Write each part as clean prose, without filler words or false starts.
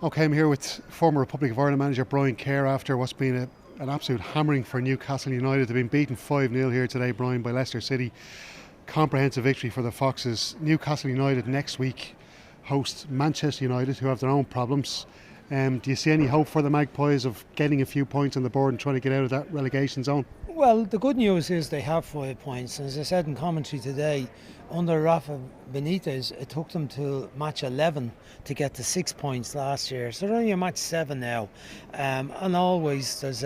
Okay, I'm here with former Republic of Ireland manager Brian Kerr after what's been an absolute hammering for Newcastle United. They've been beaten 5-0 here today, Brian, by Leicester City. Comprehensive victory for the Foxes. Newcastle United next week host Manchester United, who have their own problems. Do you see any hope for the Magpies of getting a few points on the board and trying to get out of that relegation zone? Well, the good news is they have 5 points. As I said in commentary today, under Rafa Benitez, it took them to match 11 to get to 6 points last year. So they're only a match 7 now. And always there's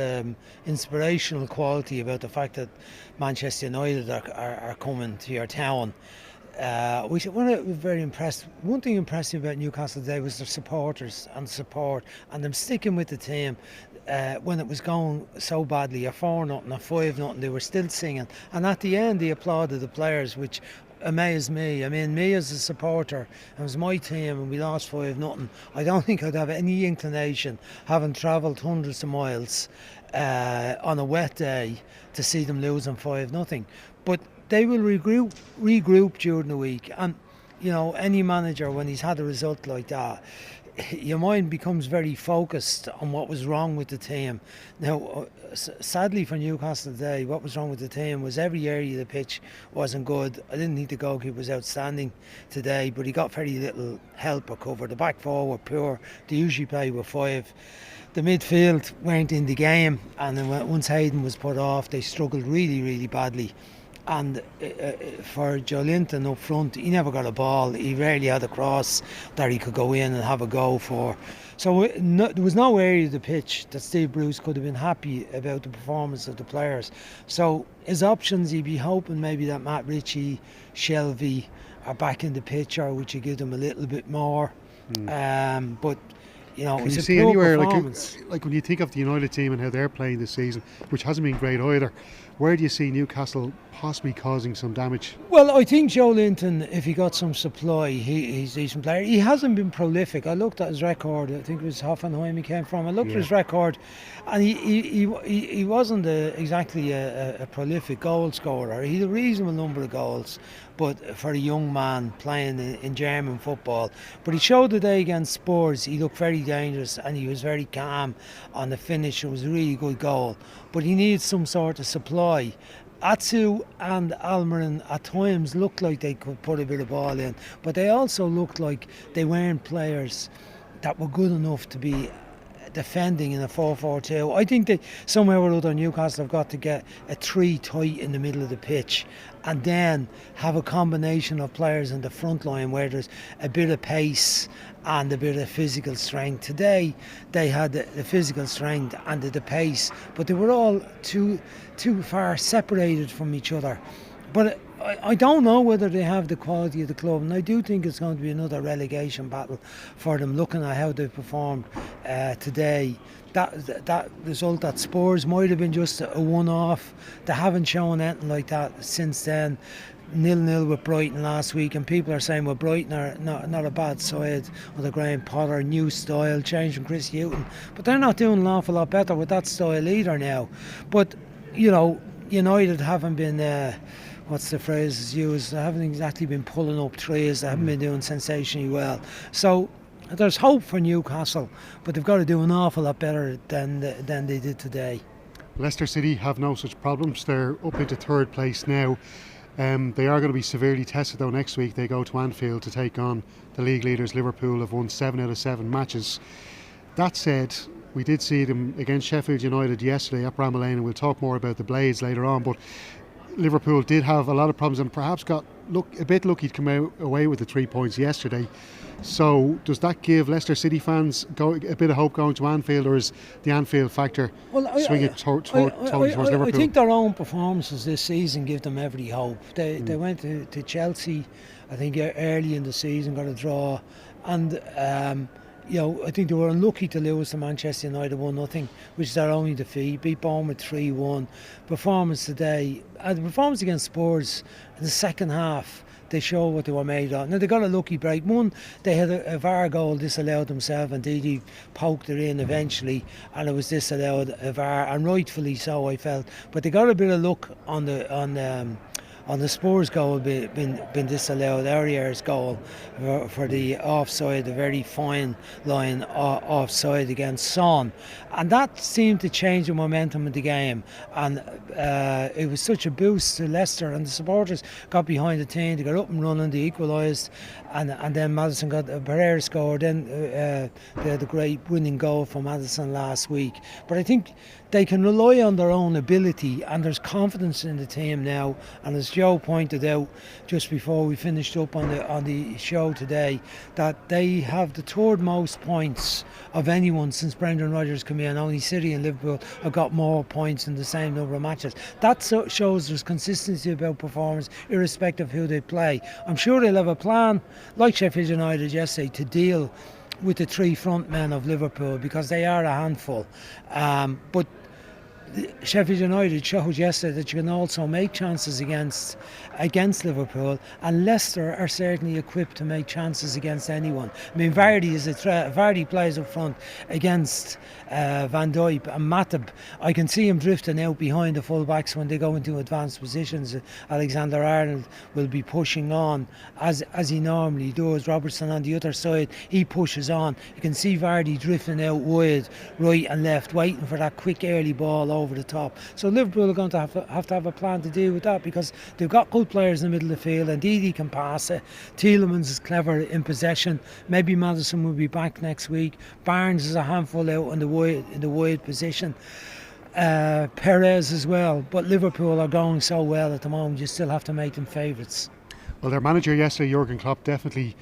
inspirational quality about the fact that Manchester United are coming to your town. We're very impressed. One thing impressive about Newcastle today was their supporters and support and them sticking with the team. When it was going so badly, a 4-0, a 5-0, they were still singing. And at the end, they applauded the players, which amazed me. I mean, me as a supporter, it was my team and we lost 5-0. I don't think I'd have any inclination, having travelled hundreds of miles on a wet day, to see them losing 5-0. But they will regroup during the week. And, you know, any manager, when he's had a result like that, your mind becomes very focused on what was wrong with the team. Now, sadly for Newcastle today, what was wrong with the team was every area of the pitch wasn't good. I didn't think the goalkeeper was outstanding today, but he got very little help or cover. The back four were poor. They usually play with 5. The midfield weren't in the game, and then once Hayden was put off, they struggled really, really badly. And for Joelinton up front, he never got a ball. He rarely had a cross that he could go in and have a go for. So there was no area of the pitch that Steve Bruce could have been happy about the performance of the players. So his options, he'd be hoping maybe that Matt Ritchie, Shelvey are back in the picture, which would give them a little bit more. But you know, can it's you a see poor anywhere, performance. like when you think of the United team and how they're playing this season, which hasn't been great either, where do you see Newcastle possibly causing some damage? Well, I think Joelinton, if he got some supply, he's a decent player. He hasn't been prolific. I looked at his record. I think it was Hoffenheim he came from. I looked at his record, and he wasn't exactly a prolific goal scorer. He had a reasonable number of goals, but for a young man playing in German football. But he showed today against Spurs, he looked very dangerous and he was very calm on the finish. It was a really good goal. But he needs some sort of supply. Atsu and Almiron at times looked like they could put a bit of ball in, but they also looked like they weren't players that were good enough to be defending in a 4-4-2. I think that somewhere or other Newcastle have got to get a 3 tight in the middle of the pitch and then have a combination of players in the front line where there's a bit of pace and a bit of physical strength. Today they had the physical strength and the pace, but they were all too far separated from each other. But I don't know whether they have the quality of the club, and I do think it's going to be another relegation battle for them, looking at how they performed today. That result at Spurs might have been just a one-off. They haven't shown anything like that since then. 0-0 with Brighton last week, and people are saying, well, Brighton are not a bad side under Graham Potter, new style, change from Chris Hughton, but they're not doing an awful lot better with that style either now. But, you know, United haven't been... what's the phrase used? They haven't exactly been pulling up trees. They haven't been doing sensationally well. So there's hope for Newcastle, but they've got to do an awful lot better than they did today. Leicester City have no such problems. They're up into 3rd place now. They are going to be severely tested though next week. They go to Anfield to take on the league leaders Liverpool, have won 7 out of 7 matches. That said, we did see them against Sheffield United yesterday at Bramall Lane, and we'll talk more about the Blades later on, but Liverpool did have a lot of problems and perhaps got a bit lucky to come away with the 3 points yesterday. So does that give Leicester City fans a bit of hope going to Anfield, or is the Anfield factor swinging towards Liverpool? I think their own performances this season give them every hope. They went to Chelsea, I think, early in the season, got a draw, and you know, I think they were unlucky to lose to Manchester United 1-0, which is their only defeat. Beat Bournemouth 3-1. Performance today, the performance against Spurs in the second half, they show what they were made of. Now, they got a lucky break. One, they had a VAR goal disallowed themselves, and Didi poked it in eventually, and it was disallowed, a VAR, and rightfully so, I felt. But they got a bit of luck on on the Spurs goal been disallowed. Aurier's goal for the offside, the very fine line offside against Son, and that seemed to change the momentum of the game. And it was such a boost to Leicester, and the supporters got behind the team. They got up and running. They equalised, and then Maddison got Pereira scored. Then they had the great winning goal from Maddison last week. But I think they can rely on their own ability, and there's confidence in the team now. And as Joe pointed out just before we finished up on the show today, that they have the third most points of anyone since Brendan Rodgers came in. Only City and Liverpool have got more points in the same number of matches. That shows there's consistency about performance, irrespective of who they play. I'm sure they'll have a plan, like Sheffield United yesterday, to deal with the three front men of Liverpool, because they are a handful. But Sheffield United showed yesterday that you can also make chances against Liverpool, and Leicester are certainly equipped to make chances against anyone. I mean, Vardy is a threat. Vardy plays up front against Van Dijk and Matip. I can see him drifting out behind the full-backs when they go into advanced positions. Alexander-Arnold will be pushing on as he normally does. Robertson on the other side, he pushes on. You can see Vardy drifting out wide, right and left, waiting for that quick early ball over the top. So Liverpool are going to have a plan to deal with that, because they've got good players in the middle of the field, and Didi can pass it. Tielemans is clever in possession. Maybe Maddison will be back next week. Barnes is a handful out in the wide position. Perez as well. But Liverpool are going so well at the moment, you still have to make them favourites. Well, their manager yesterday, Jurgen Klopp, definitely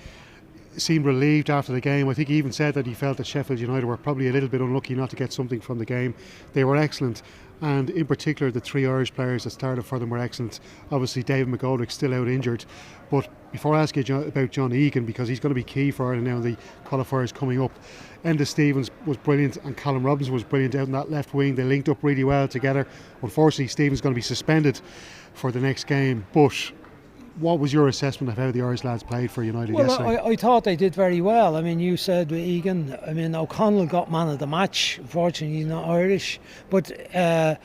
seemed relieved after the game. I think he even said that he felt that Sheffield United were probably a little bit unlucky not to get something from the game. They were excellent, and in particular the three Irish players that started for them were excellent. Obviously David McGoldrick's still out injured, but before I ask you about John Egan, because he's going to be key for Ireland now in the qualifiers coming up, Enda Stevens was brilliant and Callum Robinson was brilliant out in that left wing. They linked up really well together. Unfortunately Stevens is going to be suspended for the next game, but what was your assessment of how the Irish lads played for United yesterday? Well, I thought they did very well. I mean, you said with Egan, I mean, O'Connell got man of the match. Unfortunately, he's not Irish. But I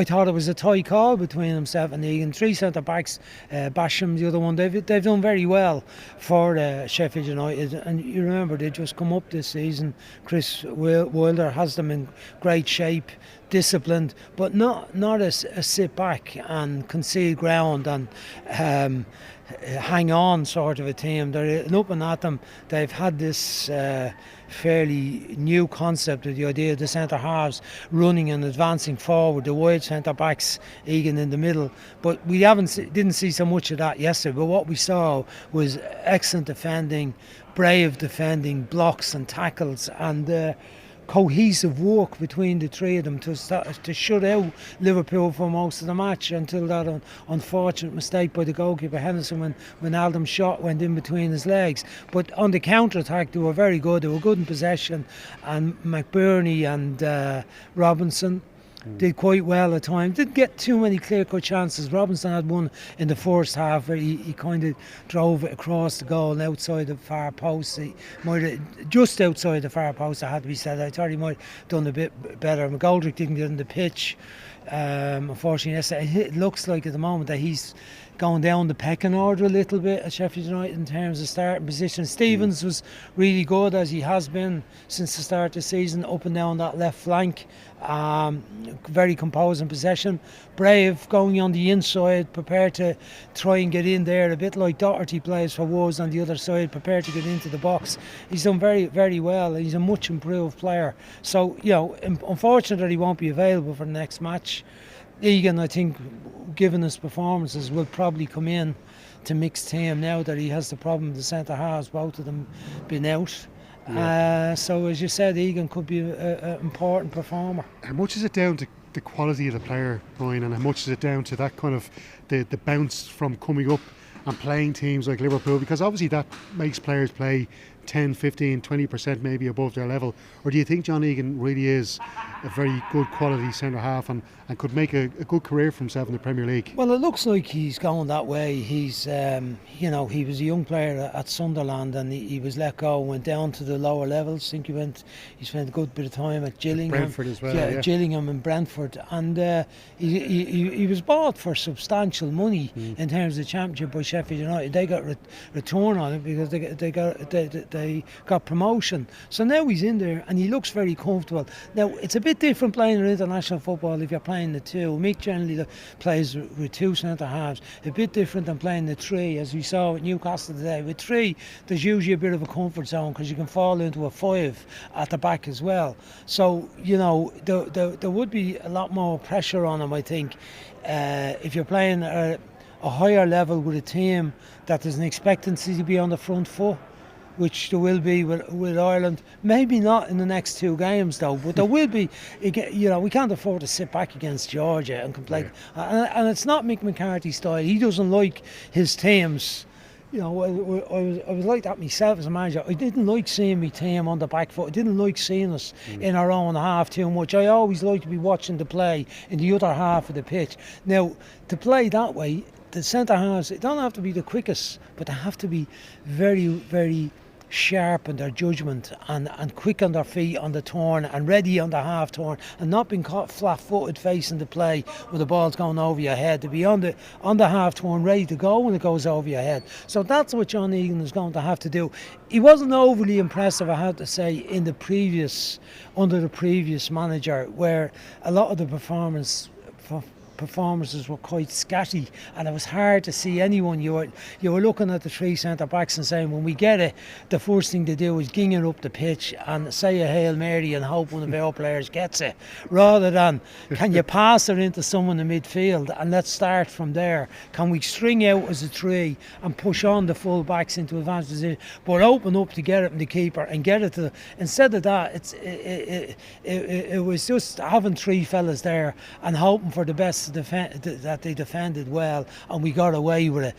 thought it was a tight call between himself and Egan. Three centre-backs, Basham, the other one. They've done very well for Sheffield United. And you remember, they just come up this season. Chris Wilder has them in great shape, disciplined, but not a sit back and concede ground and hang on sort of a team. They're looking at them. They've had this fairly new concept of the idea of the centre halves running and advancing forward, the wide centre backs, Egan in the middle. But we didn't see so much of that yesterday. But what we saw was excellent defending, brave defending, blocks and tackles, and cohesive work between the three of them to shut out Liverpool for most of the match, until that unfortunate mistake by the goalkeeper Henderson when Aldham's shot went in between his legs. But on the counter-attack they were very good. They were good in possession, and McBurney and Robinson did quite well at times. Didn't get too many clear-cut chances. Robinson had one in the first half where he kind of drove it across the goal and outside the far post. He might have, just outside the far post, it had to be said. I thought he might have done a bit better. McGoldrick didn't get on the pitch. Unfortunately, it looks like at the moment that he's going down the pecking order a little bit at Sheffield United in terms of starting position. Stevens was really good, as he has been since the start of the season, up and down that left flank. Very composed in possession. Brave going on the inside, prepared to try and get in there, a bit like Doherty plays for Wolves on the other side, prepared to get into the box. He's done very, very well. He's a much improved player. So, unfortunately that he won't be available for the next match. Egan, I think, given his performances, will probably come in to mixed team now that he has the problem with the centre halves, both of them been out. Yeah. So as you said, Egan could be an important performer. How much is it down to the quality of the player, Brian, and how much is it down to that kind of the bounce from coming up and playing teams like Liverpool? Because obviously that makes players play 10, 15, 20% maybe above their level? Or do you think John Egan really is a very good quality centre half and could make a good career for himself in the Premier League? Well, it looks like he's going that way. He's, he was a young player at Sunderland, and he was let go, went down to the lower levels. I think he spent a good bit of time at Gillingham. Brentford as well. Yeah. Gillingham and Brentford, and he was bought for substantial money in terms of the Championship by Sheffield United. They got return on it because they got promotion. So now he's in there and he looks very comfortable. Now it's a bit different playing in international football if you're playing the two. Mick generally plays with two centre halves. A bit different than playing the three, as we saw at Newcastle today. With three, there's usually a bit of a comfort zone because you can fall into a five at the back as well. So there would be a lot more pressure on him, I think, if you're playing a higher level with a team that there's an expectancy to be on the front foot, which there will be with Ireland. Maybe not in the next two games though, but there will be. We can't afford to sit back against Georgia and complain. Yeah. And it's not Mick McCarthy's style. He doesn't like his teams. I was like that myself as a manager. I didn't like seeing my team on the back foot. I didn't like seeing us in our own half too much. I always like to be watching the play in the other half of the pitch. Now, to play that way, the centre halves, they don't have to be the quickest, but they have to be very, very sharp in their judgment and quick on their feet on the turn and ready on the half turn and not being caught flat-footed facing the play when the ball's going over your head, to be on the half turn ready to go when it goes over your head. So that's what John Egan is going to have to do. He wasn't overly impressive, I have to say, under the previous manager, where a lot of the performances were quite scatty and it was hard to see anyone. You were looking at the three centre backs and saying, when we get it, the first thing to do is ging it up the pitch and say a Hail Mary and hope one of our players gets it, rather than can you pass it into someone in midfield and let's start from there. Can we string out as a three and push on the full backs into advanced position, but open up to get it from the keeper and get it to instead of that, it was just having three fellas there and hoping for the best that they defended well, and we got away with it.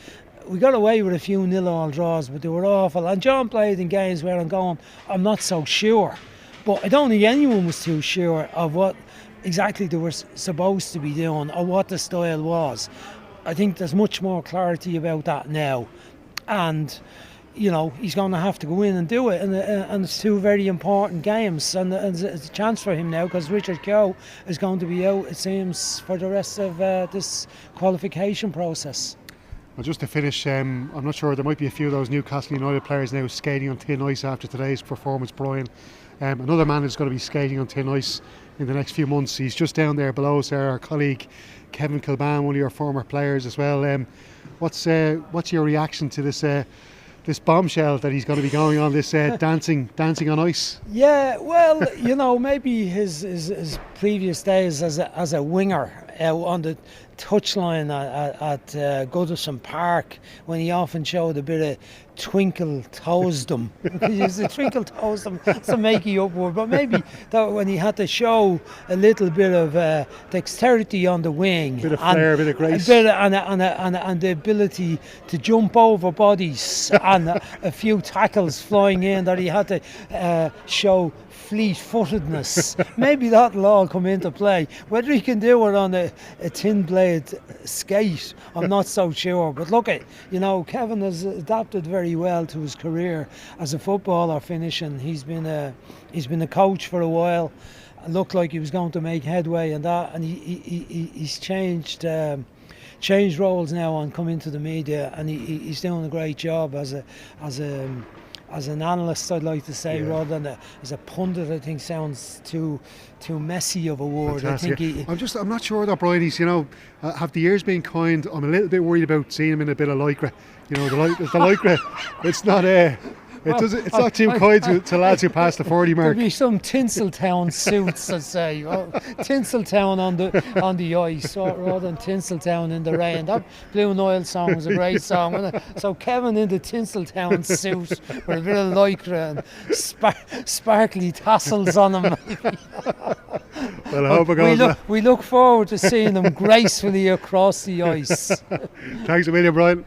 We got away with a few 0-0 draws, but they were awful. And John played in games where I'm not so sure. But I don't think anyone was too sure of what exactly they were supposed to be doing or what the style was. I think there's much more clarity about that now. And he's going to have to go in and do it, and it's two very important games, and it's a chance for him now because Richard Keogh is going to be out, it seems, for the rest of this qualification process. Well, just to finish, I'm not sure, there might be a few of those Newcastle United players now skating on thin ice after today's performance, Brian. Another man who's going to be skating on thin ice in the next few months. He's just down there below us there, our colleague Kevin Kilbane, one of your former players as well. What's your reaction to this bombshell that he's going to be going on, this dancing on ice? Yeah, well, maybe his previous days as a winger on the touchline at Goodison Park, when he often showed a bit of twinkle toesdom. It's a twinkle toesdom, it's a makey upward, but maybe that when he had to show a little bit of dexterity on the wing, a bit of flair, a bit of grace, and the ability to jump over bodies and a few tackles flying in, that he had to show fleet-footedness. Maybe that'll all come into play. Whether he can do it on a tin blade skate, I'm not so sure. But look, Kevin has adapted very well to his career as a footballer finishing. He's been a coach for a while. It looked like he was going to make headway in that, and he's changed roles now and come into the media, and he's doing a great job as an analyst, I'd like to say, rather than as a pundit. I think sounds too messy of a word. Fantastic. I think I'm not sure that Brian, he's, have the years been kind? I'm a little bit worried about seeing him in a bit of Lycra. The Lycra, it's not it's not too kind to lads who pass the 40 mark. There'll be some Tinseltown suits, I'd say. Tinseltown on the ice rather than Tinseltown in the rain. That Blue Nile song was a great song. So Kevin in the Tinseltown suit with a bit of Lycra and sparkly tassels on him. Well, I hope it goes. We look forward to seeing him gracefully across the ice. Thanks a million, Brian.